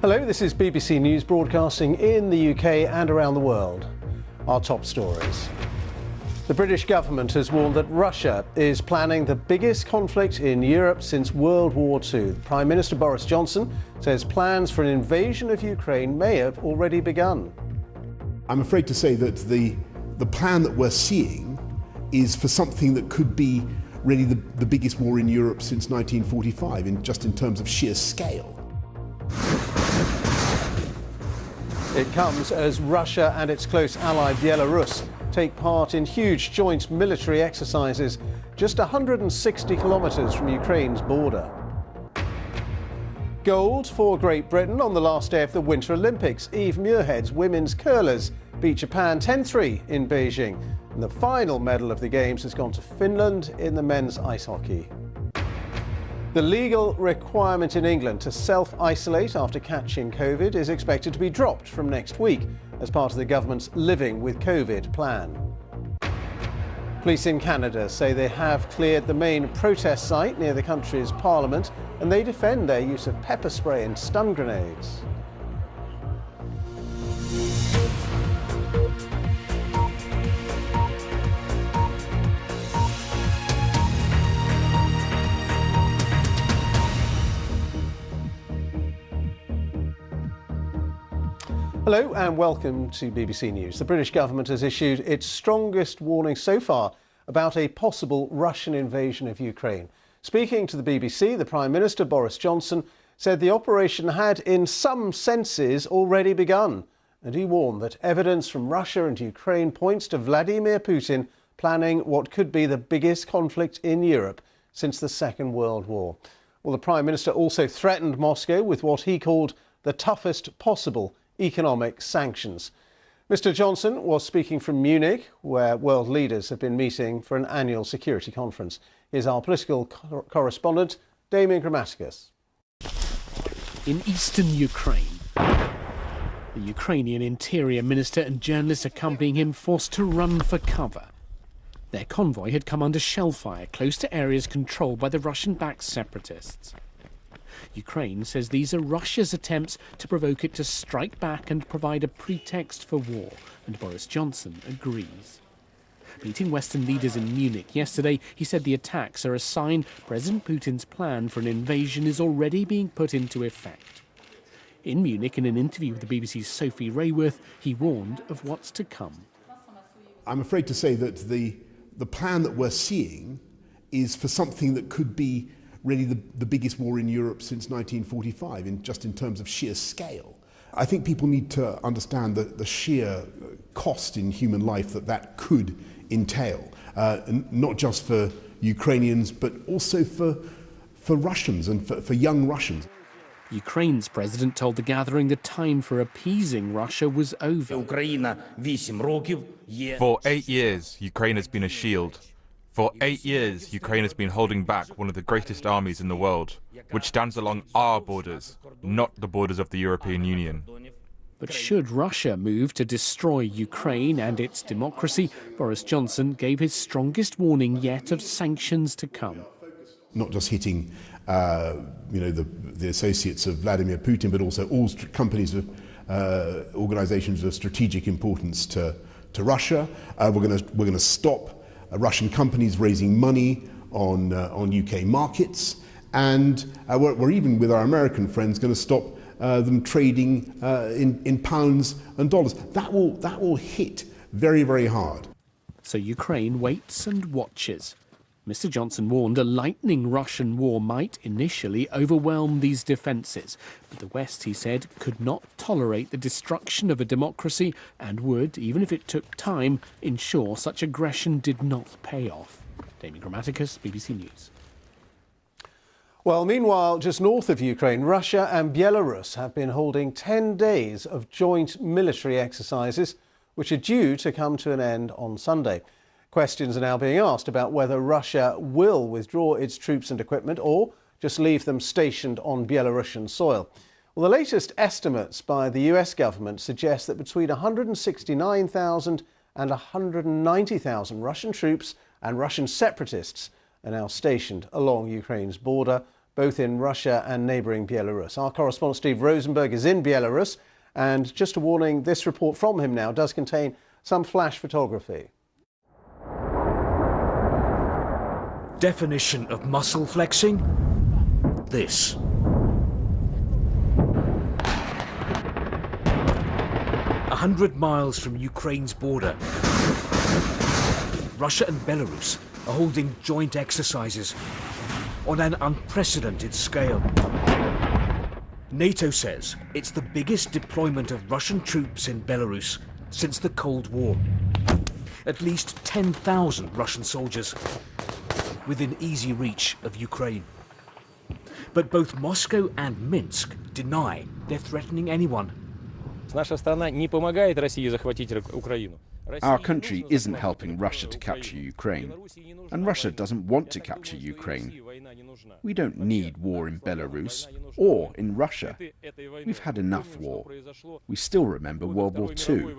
Hello, this is BBC News broadcasting in the UK and around the world. Our top stories. The British government has warned that Russia is planning the biggest conflict in Europe since World War II. Prime Minister Boris Johnson says plans for an invasion of Ukraine may have already begun. I'm afraid to say that the plan that we're seeing is for something that could be really the biggest war in Europe since 1945, in terms of sheer scale. It comes as Russia and its close ally Belarus take part in huge joint military exercises just 160 kilometres from Ukraine's border. Gold for Great Britain on the last day of the Winter Olympics. Eve Muirhead's women's curlers beat Japan 10-3 in Beijing. And the final medal of the Games has gone to Finland in the men's ice hockey. The legal requirement in England to self-isolate after catching COVID is expected to be dropped from next week as part of the government's Living with COVID plan. Police in Canada say they have cleared the main protest site near the country's parliament, and they defend their use of pepper spray and stun grenades. Hello and welcome to BBC News. The British government has issued its strongest warning so far about a possible Russian invasion of Ukraine. Speaking to the BBC, the Prime Minister Boris Johnson said the operation had in some senses already begun, and he warned that evidence from Russia and Ukraine points to Vladimir Putin planning what could be the biggest conflict in Europe since the Second World War. Well, the Prime Minister also threatened Moscow with what he called the toughest possible economic sanctions. Mr. Johnson was speaking from Munich, where world leaders have been meeting for an annual security conference. Here's our political correspondent, Damian Grammaticus. In eastern Ukraine, the Ukrainian interior minister and journalists accompanying him forced to run for cover. Their convoy had come under shell fire close to areas controlled by the Russian-backed separatists. Ukraine says these are Russia's attempts to provoke it to strike back and provide a pretext for war, and Boris Johnson agrees. Meeting Western leaders in Munich yesterday, he said the attacks are a sign President Putin's plan for an invasion is already being put into effect. In Munich, in an interview with the BBC's Sophie Rayworth, he warned of what's to come. I'm afraid to say that the plan that we're seeing is for something that could be really the biggest war in Europe since 1945, in terms of sheer scale. I think people need to understand the sheer cost in human life that could entail, not just for Ukrainians, but also for Russians and for young Russians. Ukraine's president told the gathering the time for appeasing Russia was over. For 8 years, Ukraine has been a shield. For 8 years, Ukraine has been holding back one of the greatest armies in the world, which stands along our borders, not the borders of the European Union. But should Russia move to destroy Ukraine and its democracy, Boris Johnson gave his strongest warning yet of sanctions to come. Not just hitting the associates of Vladimir Putin, but also all companies, organizations of strategic importance to Russia. We're going to stop Russian companies raising money on UK markets, and we're even with our American friends going to stop them trading in pounds and dollars. That will hit very, very hard. So Ukraine waits and watches. Mr. Johnson warned a lightning Russian war might initially overwhelm these defences, but the West, he said, could not tolerate the destruction of a democracy and would, even if it took time, ensure such aggression did not pay off. Damian Grammaticus, BBC News. Well, meanwhile, just north of Ukraine, Russia and Belarus have been holding 10 days of joint military exercises, which are due to come to an end on Sunday. Questions are now being asked about whether Russia will withdraw its troops and equipment or just leave them stationed on Belarusian soil. Well, the latest estimates by the US government suggest that between 169,000 and 190,000 Russian troops and Russian separatists are now stationed along Ukraine's border, both in Russia and neighbouring Belarus. Our correspondent Steve Rosenberg is in Belarus, and just a warning, this report from him now does contain some flash photography. Definition of muscle flexing? This. A 100 miles from Ukraine's border, Russia and Belarus are holding joint exercises on an unprecedented scale. NATO says it's the biggest deployment of Russian troops in Belarus since the Cold War. At least 10,000 Russian soldiers within easy reach of Ukraine. But both Moscow and Minsk deny they're threatening anyone. Our country isn't helping Russia to capture Ukraine, and Russia doesn't want to capture Ukraine. We don't need war in Belarus or in Russia. We've had enough war. We still remember World War II.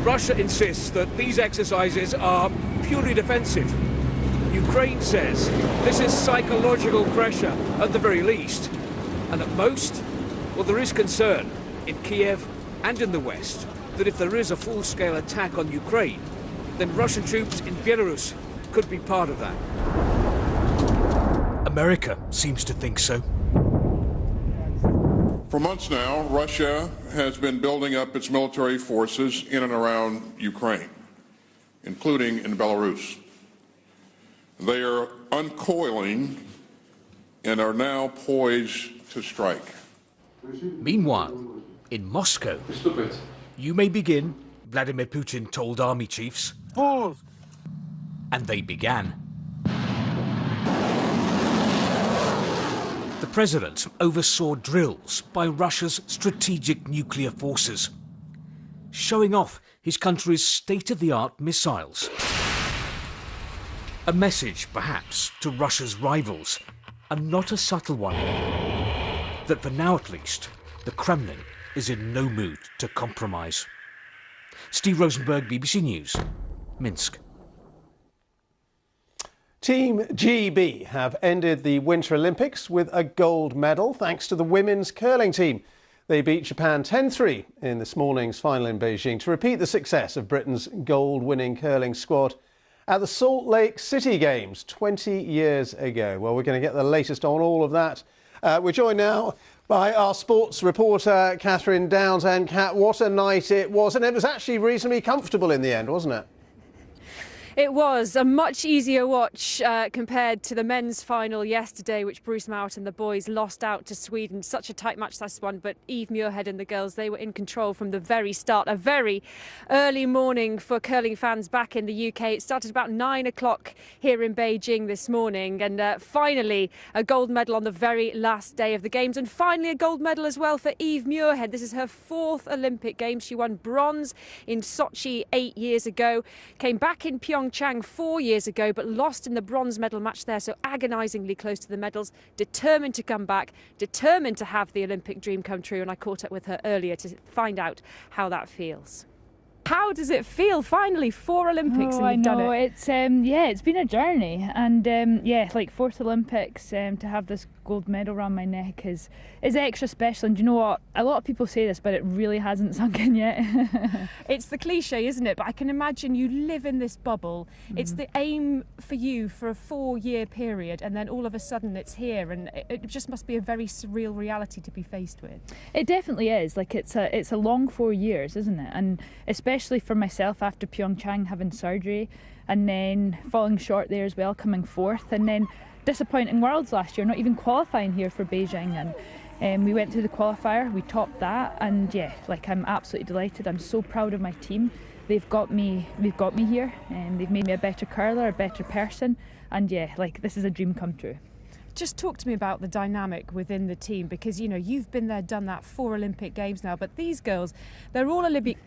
Russia insists that these exercises are purely defensive. Ukraine says this is psychological pressure at the very least. And at most, well, there is concern in Kiev and in the West that if there is a full-scale attack on Ukraine, then Russian troops in Belarus could be part of that. America seems to think so. For months now, Russia has been building up its military forces in and around Ukraine, including in Belarus. They are uncoiling and are now poised to strike. Meanwhile, in Moscow, "You may begin," Vladimir Putin told army chiefs. And they began. The president oversaw drills by Russia's strategic nuclear forces, showing off his country's state-of-the-art missiles. A message, perhaps, to Russia's rivals, and not a subtle one, that for now at least, the Kremlin is in no mood to compromise. Steve Rosenberg, BBC News, Minsk. Team GB have ended the Winter Olympics with a gold medal thanks to the women's curling team. They beat Japan 10-3 in this morning's final in Beijing to repeat the success of Britain's gold-winning curling squad at the Salt Lake City Games 20 years ago. Well, we're going to get the latest on all of that. We're joined now by our sports reporter, Catherine Downs. And Kat, what a night it was. And it was actually reasonably comfortable in the end, wasn't it? It was a much easier watch compared to the men's final yesterday, which Bruce Mouat and the boys lost out to Sweden. Such a tight match, this one, but Eve Muirhead and the girls, they were in control from the very start. A very early morning for curling fans back in the UK. It started about 9 o'clock here in Beijing this morning, and finally a gold medal on the very last day of the Games, and finally a gold medal as well for Eve Muirhead. This is her 4th Olympic Games. She won bronze in Sochi 8 years ago, came back in Pyeongchang 4 years ago, but lost in the bronze medal match there, so agonisingly close to the medals, determined to come back, determined to have the Olympic dream come true, and I caught up with her earlier to find out how that feels. How does it feel? Finally, 4 Olympics and you've done it. It's it's been a journey, and like 4th Olympics, to have this gold medal around my neck is extra special. And you know what? A lot of people say this, but it really hasn't sunk in yet. It's the cliche, isn't it? But I can imagine you live in this bubble. It's the aim for you for a 4-year period, and then all of a sudden it's here, and it just must be a very surreal reality to be faced with. It definitely is. Like it's a long 4 years, isn't it? And especially for myself after Pyeongchang having surgery, and then falling short there as well, coming 4th, and then disappointing Worlds last year, not even qualifying here for Beijing, and we went through the qualifier, we topped that, and I'm absolutely delighted. I'm so proud of my team. We've got me here, and they've made me a better curler, a better person, and this is a dream come true. Just talk to me about the dynamic within the team, because you've been there, done that, 4 Olympic Games now, but these girls, they're all Olympic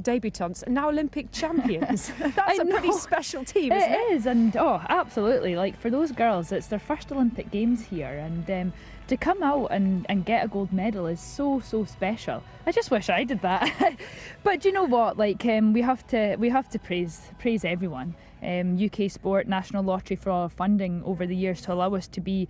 debutantes and now Olympic champions. That's a pretty special team, isn't it? It is, and absolutely, for those girls, it's their first Olympic Games here, and to come out and get a gold medal is so special. I just wish I did that. But do you know what? Like we have to praise everyone. UK Sport, National Lottery for all our funding over the years to allow us to be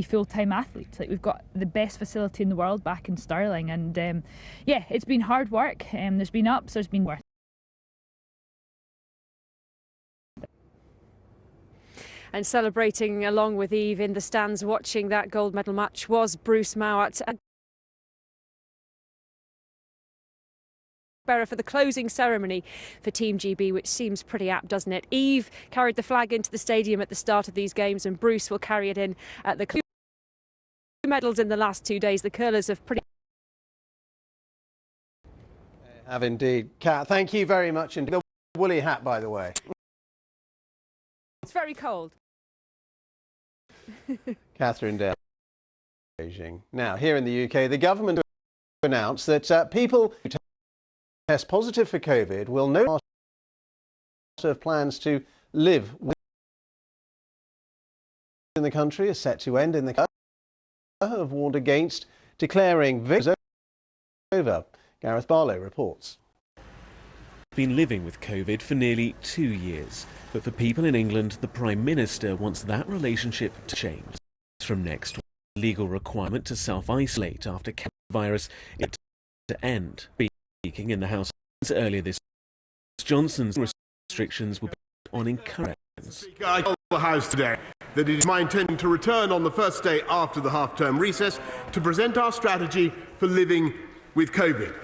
full-time athletes. Like we've got the best facility in the world back in Stirling, and yeah, it's been hard work. There's been ups, there's been worse. And celebrating along with Eve in the stands watching that gold medal match was Bruce Mowat. For the closing ceremony for Team GB, which seems pretty apt, doesn't it? Eve carried the flag into the stadium at the start of these games, and Bruce will carry it in at the medals in the last 2 days. The curlers have pretty have indeed. Kat, thank you very much indeed. The woolly hat, by the way. It's very cold. Catherine Dale, Beijing. Now, here in the UK, the government announced that people who test positive for COVID will no longer have plans to live in the country is set to end in the country. Have warned against declaring victory over. Gareth Barlow reports. Been living with COVID for nearly 2 years, but for people in England, the Prime Minister wants that relationship to change. From next week, legal requirement to self-isolate after virus to end. Speaking in the House earlier this week, Johnson's restrictions were on encouragement. I told the House today that it is my intention to return on the first day after the half-term recess to present our strategy for living with COVID.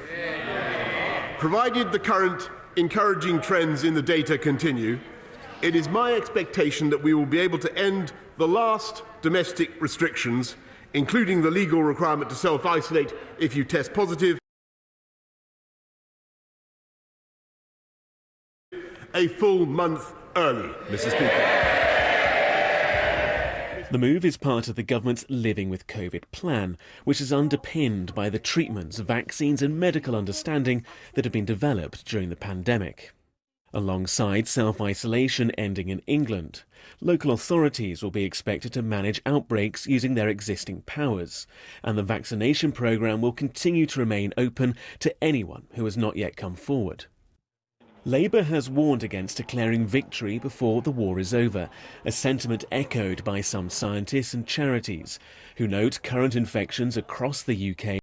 Provided the current encouraging trends in the data continue, it is my expectation that we will be able to end the last domestic restrictions, including the legal requirement to self-isolate if you test positive, a full month early, Mr. Speaker. The move is part of the government's Living with COVID plan, which is underpinned by the treatments, vaccines and medical understanding that have been developed during the pandemic. Alongside self-isolation ending in England, local authorities will be expected to manage outbreaks using their existing powers, and the vaccination programme will continue to remain open to anyone who has not yet come forward. Labour has warned against declaring victory before the war is over, a sentiment echoed by some scientists and charities, who note current infections across the UK